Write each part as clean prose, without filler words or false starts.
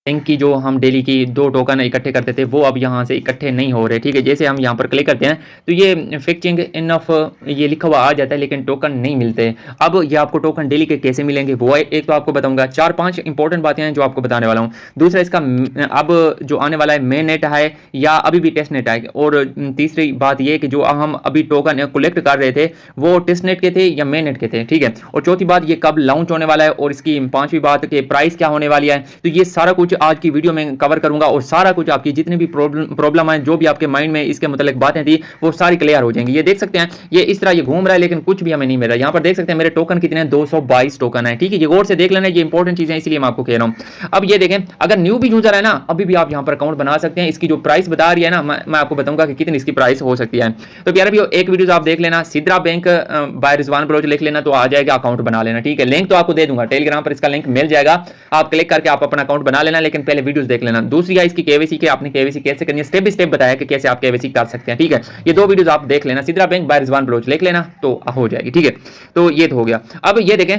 Bank की जो हम डेली की 2 टोकन इकट्ठे करते थे वो अब यहाँ से इकट्ठे नहीं हो रहे, ठीक है। जैसे हम यहाँ पर क्लिक करते हैं तो ये फिक्सिंग इनफ ये लिखा हुआ आ जाता है, लेकिन टोकन नहीं मिलते। अब ये आपको टोकन डेली के कैसे मिलेंगे वो एक तो आपको बताऊंगा, 4-5 इंपॉर्टेंट बातें हैं जो आपको बताने वाला हूँ। दूसरा इसका अब जो आने वाला है मेन नेट है या अभी भी टेस्ट नेट है, और तीसरी बात ये कि जो हम अभी टोकन कलेक्ट कर रहे थे वो टेस्ट नेट के थे या मेन नेट के थे, ठीक है। और चौथी बात ये कब लॉन्च होने वाला है, और इसकी पांचवी बात कि प्राइस क्या होने वाली है। तो ये सारा कुछ आज की वीडियो में कवर करूंगा, और सारा कुछ आपकी जितनी भी प्रॉब्लम है, जो भी आपके माइंड में इसके मतलब बातें थी वो सारी क्लियर हो जाएंगी। ये देख सकते हैं ये इस तरह ये घूम रहा है लेकिन कुछ भी हमें नहीं मिल रहा। यहाँ पर देख सकते हैं मेरे टोकन कितने हैं, 222 टोकन है, ठीक है। ये गौर से देख लेना, ये इंपॉर्टेंट चीजें इसलिए मैं आपको कह रहा हूं। अब ये देखें, अगर न्यू भी यूजर है ना, अभी भी आप यहाँ पर अकाउंट बना सकते हैं। इसकी जो प्राइस बता रही है ना, मैं आपको बताऊंगा कि कितनी इसकी प्राइस हो सकती है। तो प्यारे भी एक वीडियो आप देख लेना, सिद्रा बैंक बाय रिजवान बलोच लिख लेना तो आ जाएगा, अकाउंट बना लेना, ठीक है। लिंक तो आपको दे दूंगा, टेलीग्राम पर इसका लिंक मिल जाएगा, आप क्लिक करके आप अपना अकाउंट बना लेना, लेकिन पहले वीडियोस देख लेना। दूसरी है इसकी केवाईसी के, आपने केवाईसी कैसे करनी है, स्टेप बाय स्टेप बताया कि कैसे आप केवाईसी कर सकते हैं, ठीक है। ये 2 वीडियोस आप देख लेना, सिद्रा बैंक बाय रिजवान बलोच लिख लेना तो हो जाएगी, ठीक है। तो ये तो हो गया। अब ये देखें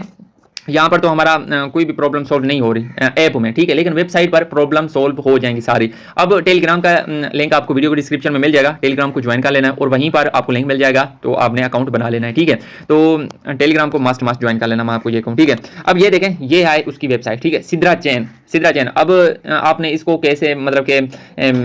यहाँ पर तो हमारा कोई भी प्रॉब्लम सॉल्व नहीं हो रही ऐप में, ठीक है, लेकिन वेबसाइट पर प्रॉब्लम सॉल्व हो जाएंगी सारी। अब टेलीग्राम का लिंक आपको वीडियो के डिस्क्रिप्शन में मिल जाएगा, टेलीग्राम को ज्वाइन कर लेना है और वहीं पर आपको लिंक मिल जाएगा, तो आपने अकाउंट बना लेना है, ठीक है। तो टेलीग्राम को मस्ट ज्वाइन कर लेना, मैं आपको ये कहूँ, ठीक है। अब ये देखें, ये है उसकी वेबसाइट, ठीक है, सिद्रा चेन। अब आपने इसको कैसे मतलब के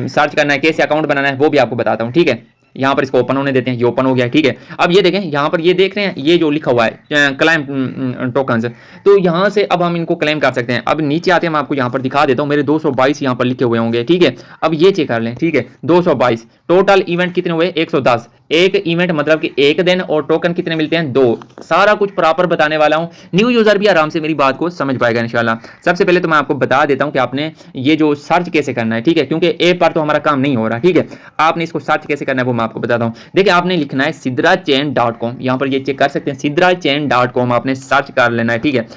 सर्च करना है, कैसे अकाउंट बनाना है वो भी आपको बताता हूँ, ठीक है। यहाँ पर इसको ओपन होने देते हैं, ये ओपन हो गया, ठीक है। अब ये देखें, यहाँ पर ये देख रहे हैं, ये जो लिखा हुआ है क्लेम टोकन्स, तो यहाँ से अब हम इनको क्लेम कर सकते हैं। अब नीचे आते हैं, मैं आपको यहाँ पर दिखा देता हूँ, मेरे 222 यहाँ पर लिखे हुए होंगे, ठीक है। अब ये चेक कर लें, ठीक है, 222 टोटल इवेंट कितने हुए, 110 एक इवेंट मतलब कि एक दिन, और टोकन कितने मिलते हैं, 2। सारा कुछ प्रॉपर बताने वाला हूं, न्यू यूजर भी आराम से मेरी बात को समझ पाएगा इंशाल्लाह। सबसे पहले तो मैं आपको बता देता हूं कि आपने ये जो सर्च कैसे करना है, ठीक है, क्योंकि ऐप पर तो हमारा काम नहीं हो रहा, ठीक है। आपने इसको सर्च कैसे करना है वो मैं आपको बताता हूं। देखिए, आपने लिखना है sidrachain.com, यहाँ पर ये चेक कर सकते हैं, sidrachain.com आपने सर्च कर लेना है, ठीक है।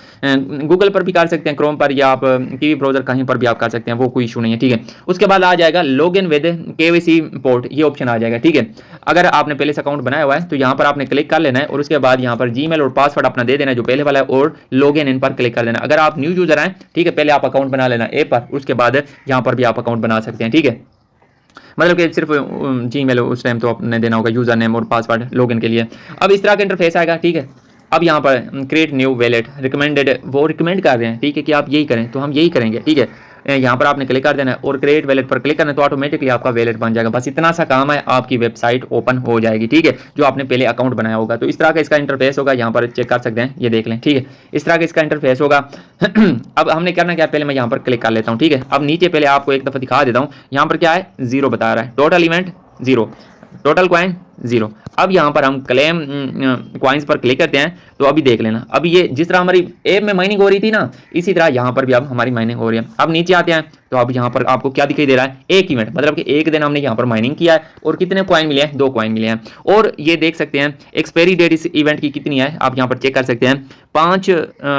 गूगल पर भी कर सकते हैं, क्रोम पर, या आप टीवी ब्राउजर कहीं पर भी आप कर सकते हैं, वो कोई इशू नहीं है, ठीक है। उसके बाद आ जाएगा log in with KYC port, ये ऑप्शन आ जाएगा, ठीक है। अगर आपने पहले से अकाउंट बनाया हुआ है तो यहाँ पर आपने क्लिक कर लेना है, और उसके बाद यहाँ पर जीमेल और पासवर्ड अपना दे देना है जो पहले वाला है, और लॉग इन पर क्लिक कर देना। अगर आप न्यू यूजर हैं, ठीक है, पहले आप अकाउंट बना लेना ऐप पर, उसके बाद यहाँ पर भी आप अकाउंट बना सकते हैं, ठीक है। मतलब कि सिर्फ जीमेल उस टाइम तो आपने देना होगा, यूजर नेम और पासवर्ड लॉगिन के लिए। अब इस तरह का इंटरफेस आएगा, ठीक है। अब यहाँ पर क्रिएट न्यू वैलेट रिकमेंडेड, वो रिकमेंड कर रहे हैं, ठीक है, कि आप यही करें, तो हम यही करेंगे, ठीक है। यहाँ पर आपने क्लिक कर देना है और क्रिएट वैलेट पर क्लिक करना है, तो ऑटोमेटिकली आपका वैलेट बन जाएगा। बस इतना सा काम है, आपकी वेबसाइट ओपन हो जाएगी, ठीक है, जो आपने पहले अकाउंट बनाया होगा। तो इस तरह का इसका इंटरफेस होगा, यहाँ पर चेक कर सकते हैं, ये देख लें, ठीक है, इस तरह का इसका इंटरफेस होगा। अब हमने करना क्या, पहले मैं यहाँ पर क्लिक कर लेता हूँ, ठीक है। अब नीचे पहले आपको एक दफ़ा दिखा देता हूँ, यहाँ पर क्या है, 0 बता रहा है, टोटल इवेंट 0, टोटल कॉइन 0। अब यहाँ पर हम क्लेम कॉइन्स पर क्लिक करते हैं, तो अभी देख लेना, अभी ये जिस तरह हमारी ऐप में माइनिंग हो रही थी ना, इसी तरह यहाँ पर भी अब हमारी माइनिंग हो रही है। अब नीचे आते हैं तो अब यहाँ पर आपको क्या दिखाई दे रहा है, एक इवेंट, मतलब कि एक दिन हमने यहाँ पर माइनिंग किया है, और कितने कॉइन मिले हैं, 2 कॉइन मिले हैं। और ये देख सकते हैं एक्सपायरी डेट इस इवेंट की कितनी है, आप यहाँ पर चेक कर सकते हैं, 5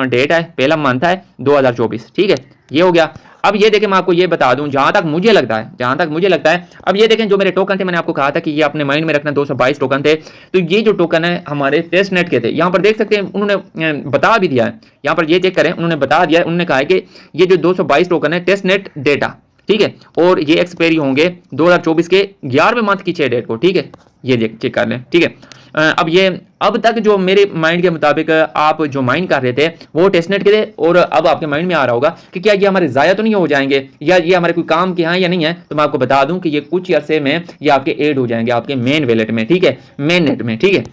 डेट है, पहला मंथ है 2024, ठीक है, ये हो गया। अब ये देखें, मैं आपको ये बता दूं, जहां तक मुझे लगता है, अब ये देखें, जो मेरे टोकन थे, मैंने आपको कहा था कि ये अपने माइंड में रखना, 222 टोकन थे। तो ये जो टोकन है हमारे टेस्ट नेट के थे, यहाँ पर देख सकते हैं, उन्होंने बता भी दिया है, यहाँ पर ये चेक करें, उन्होंने बता दिया है, उन्होंने कहा है कि ये जो 222 टोकन है टेस्ट नेट डेटा, ठीक है, और ये एक्सपायरी होंगे 2024 के 11वें मंथ की 6 डेट को, ठीक है, ये चेक कर लें, ठीक है। अब ये अब तक जो मेरे माइंड के मुताबिक आप जो माइंड कर रहे थे वो टेस्टनेट के थे, और अब आपके माइंड में आ रहा होगा कि क्या ये हमारे ज़ाया तो नहीं हो जाएंगे, या ये हमारे कोई काम के हैं या नहीं है। तो मैं आपको बता दूं कि ये कुछ अरसे में ये आपके ऐड हो जाएंगे आपके मेन वैलेट में, ठीक है, मेन नेट में, ठीक है।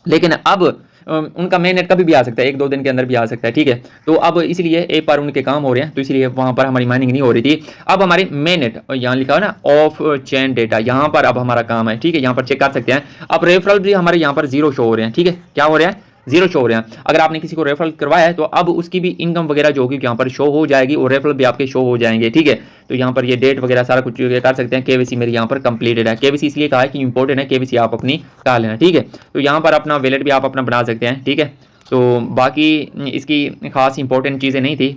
लेकिन अब उनका मेन नेट कभी भी आ सकता है, 1-2 दिन के अंदर भी आ सकता है, ठीक है। तो अब इसलिए एक बार उनके काम हो रहे हैं, तो इसलिए वहां पर हमारी माइनिंग नहीं हो रही थी। अब हमारे मेन नेट, यहाँ लिखा है ना ऑफ चेन डेटा, यहाँ पर अब हमारा काम है, ठीक है, यहाँ पर चेक कर सकते हैं। अब रेफरल भी हमारे यहाँ पर 0 शो हो रहे हैं, ठीक है, क्या हो रहा है, 0 शो हो रहे हैं। अगर आपने किसी को रेफरल करवाया है तो अब उसकी भी इनकम वगैरह जो होगी यहाँ पर शो हो जाएगी, और रेफरल भी आपके शो हो जाएंगे, ठीक है। तो यहाँ पर ये डेट वगैरह सारा कुछ कर सकते हैं। केवाईसी मेरी यहाँ पर कंप्लीटेड है, केवाईसी इसलिए कहा है कि इंपॉर्टेंट है, केवाईसी आप अपनी करा लेना, ठीक है। तो यहाँ पर अपना वैलेट भी आप अपना बना सकते हैं, ठीक है। तो बाकी इसकी खास इंपॉर्टेंट चीज़ें नहीं थी,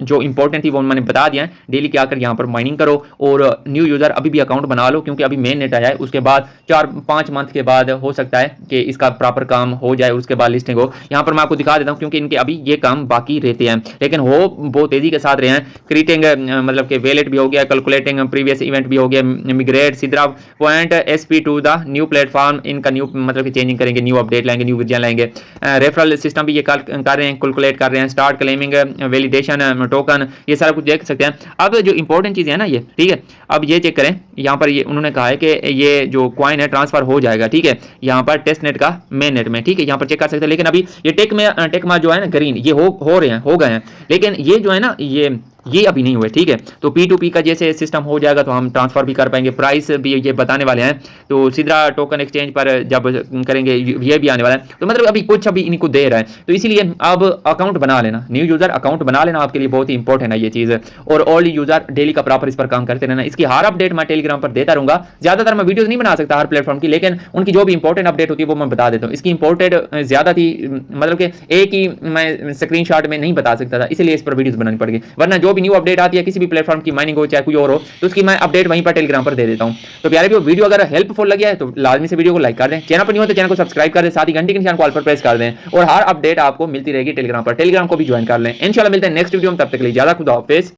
जो इंपॉर्टेंट थी वो मैंने बता दिया है। डेली क्या कर यहाँ पर माइनिंग करो और न्यू यूज़र अभी भी अकाउंट बना लो, क्योंकि अभी मेन नेट आया है, उसके बाद 4-5 मंथ के बाद हो सकता है कि इसका प्रॉपर काम हो जाए, उसके बाद लिस्टिंग हो। यहाँ पर मैं आपको दिखा देता हूँ, क्योंकि इनके अभी ये काम बाकी रहते हैं, लेकिन हो बहुत तेज़ी के साथ रहे हैं। क्रिएटिंग मतलब कि वैलेट भी हो गया, कैलकुलेटिंग प्रीवियस इवेंट भी हो गया, मिग्रेट सिद्रा point SP to the new platform, इनका न्यू मतलब कि चेंजिंग करेंगे, न्यू अपडेट लाएंगे, न्यू वर्जन लाएंगे। रेफरल सिस्टम भी ये कर रहे हैं, कैलकुलेट कर रहे हैं, स्टार्ट क्लेमिंग वैलिडेशन टोकन, ये सारा कुछ देख सकते हैं। अब जो इंपॉर्टेंट चीज़ है ना ये, ठीक है, अब ये चेक करें, यहाँ पर ये उन्होंने कहा है कि ये जो कॉइन है ट्रांसफर हो जाएगा, ठीक है, यहाँ पर टेस्ट नेट का मेन नेट में, ठीक है, यहाँ पर चेक कर सकते हैं। लेकिन अभी ये टेक में जो है ना ग्रीन, ये हो रहे हैं, हो गए हैं, लेकिन ये जो है ना ये अभी नहीं हुए, ठीक है। तो P2P का जैसे सिस्टम हो जाएगा तो हम ट्रांसफर भी कर पाएंगे, प्राइस भी ये बताने वाले हैं। तो सिद्रा टोकन एक्सचेंज पर जब करेंगे ये भी आने वाला है। तो मतलब अभी इनको दे रहा है, तो इसीलिए अब अकाउंट बना लेना, न्यू यूजर अकाउंट बना लेना आपके लिए बहुत ही इंपॉर्टेंट है ये चीज़। और ओल्ड यूजर डेली का प्रॉपर इस पर काम करते रहना। इसकी हर अपडेट मैं टेलीग्राम पर देता रहूंगा। ज़्यादातर मैं वीडियोस नहीं बना सकता हर प्लेटफॉर्म की, लेकिन उनकी जो भी इंपॉर्टेंट अपडेट होती है वो मैं बता देता हूँ। इसकी इंपॉर्टेंट ज़्यादा थी, मतलब कि एक ही मैं स्क्रीनशॉट में नहीं बता सकता था, इसलिए इस पर वीडियोस बनानी पड़ गई। वरना जो भी न्यू अपडेट आती है किसी भी प्लेटफॉर्म की, माइनिंग हो चाहे कोई और हो, तो उसकी मैं अपडेट वहीं पर टेलीग्राम पर दे देता हूं। तो प्यारे भी वीडियो अगर हेल्पफुल लगी है तो लाजमी से वीडियो को लाइक कर दें, चैनल पर नहीं हो तो चैनल को सब्सक्राइब कर दें, साथ ही घंटे के निशान को ऑल पर प्रेस कर दें, और हर अपडेट आपको मिलती रहेगी टेलीग्राम पर। टेलीग्राम को भी ज्वाइन कर लें। इंशाल्लाह मिलते हैं नेक्स्ट वीडियो में, तब तक के लिए ज्यादा खुदा हाफिज़।